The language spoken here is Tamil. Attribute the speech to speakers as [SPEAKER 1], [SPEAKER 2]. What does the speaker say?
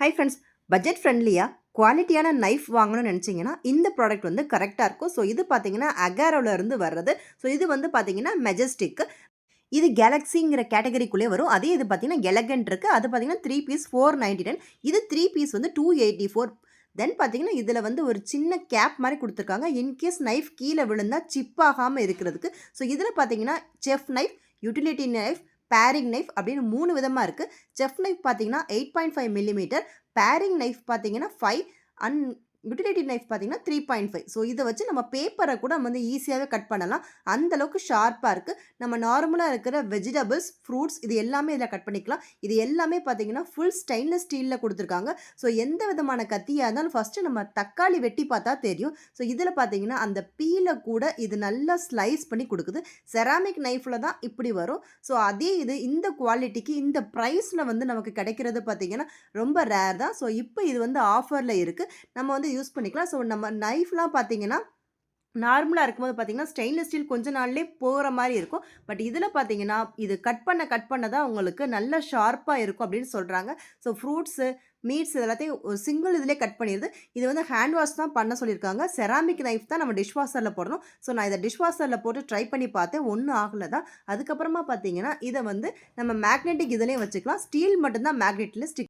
[SPEAKER 1] ஹை ஃப்ரெண்ட்ஸ், பட்ஜெட் ஃப்ரெண்ட்லியாக குவாலிட்டியான நைஃப் வாங்கணும்னு நினச்சிங்கன்னா இந்த ப்ராடக்ட் வந்து கரெக்டாக இருக்கும். ஸோ இது பார்த்தீங்கன்னா அகாரோலேருந்து வர்றது. ஸோ இது வந்து பார்த்தீங்கன்னா மெஜஸ்டிக். இது கேலக்ஸிங்கிற கேட்டகரிக்குள்ளே வரும். அதே இது பார்த்தீங்கன்னா எலகண்ட் இருக்குது. அது பார்த்தீங்கன்னா 3 பீஸ் 499. இது 3 பீஸ் வந்து 284. தென் பார்த்தீங்கன்னா இதில் வந்து ஒரு சின்ன கேப் மாதிரி கொடுத்துருக்காங்க. இன்கேஸ் நைஃப் கீழே விழுந்தால் சிப் ஆகாமல் இருக்கிறதுக்கு. ஸோ இதில் பார்த்தீங்கன்னா chef knife, utility knife, paring knife அப்படின்னு 3 விதமாக இருக்குது. செஃப் நைஃப் பார்த்தீங்கன்னா 8.5 மில்லிமீட்டர், பேரிங் நைஃப் பார்த்தீங்கன்னா 5 அண்ட் யூட்டிலிட்டி நைஃப் பார்த்தீங்கன்னா 3.5. ஸோ இதை வச்சு நம்ம பேப்பரை கூட நம்ம வந்து ஈஸியாகவே கட் பண்ணலாம். அந்தளவுக்கு ஷார்ப்பாக இருக்குது. நம்ம நார்மலாக இருக்கிற வெஜிடபிள்ஸ், ஃப்ரூட்ஸ் இது எல்லாமே இதில் கட் பண்ணிக்கலாம். இது எல்லாமே பார்த்தீங்கன்னா ஃபுல் ஸ்டெயின்லெஸ் ஸ்டீலில் கொடுத்துருக்காங்க. ஸோ எந்த விதமான கத்தியாக இருந்தாலும் ஃபஸ்ட்டு நம்ம தக்காளி வெட்டி பார்த்தா தெரியும். ஸோ இதில் பார்த்தீங்கன்னா அந்த பீலை கூட இது நல்லா ஸ்லைஸ் பண்ணி கொடுக்குது. செராமிக் நைஃப்பில் தான் இப்படி வரும். ஸோ அதே இது இந்த குவாலிட்டிக்கு இந்த ப்ரைஸில் வந்து நமக்கு கிடைக்கிறது பார்த்தீங்கன்னா ரொம்ப ரேர் தான். ஸோ இப்போ இது வந்து ஆஃபரில் இருக்குது. நம்ம வந்து யூஸ் பண்ணிக்கலாம். ஸோ நம்ம நைஃப்லாம் பார்த்தீங்கன்னா நார்மலாக இருக்கும்போது பார்த்தீங்கன்னா ஸ்டெயின்லெஸ் ஸ்டீல் கொஞ்ச நாள்லேயே போகிற மாதிரி இருக்கும். பட் இதில் பார்த்தீங்கன்னா இது கட் பண்ண தான் உங்களுக்கு நல்ல ஷார்ப்பாக இருக்கும் அப்படின்னு சொல்கிறாங்க. ஸோ ஃப்ரூட்ஸு, மீட்ஸ் இது எல்லாத்தையும் ஒரு சிங்கிள் இதிலே கட் பண்ணிடுது. இது வந்து ஹேண்ட் வாஷ் தான் பண்ண சொல்லியிருக்காங்க. செராமிக் நைஃப் தான் நம்ம டிஷ் வாஷரில் போடணும். ஸோ நான் இதை டிஷ் வாஷரில் போட்டு ட்ரை பண்ணி பார்த்தேன். ஒன்றும் ஆகலை தான். அதுக்கப்புறமா பார்த்தீங்கன்னா இதை வந்து நம்ம மேக்னெட்டிக் இதுலேயும் வச்சுக்கலாம். ஸ்டீல் மட்டும்தான் மேக்னெட்டில் ஸ்டிக்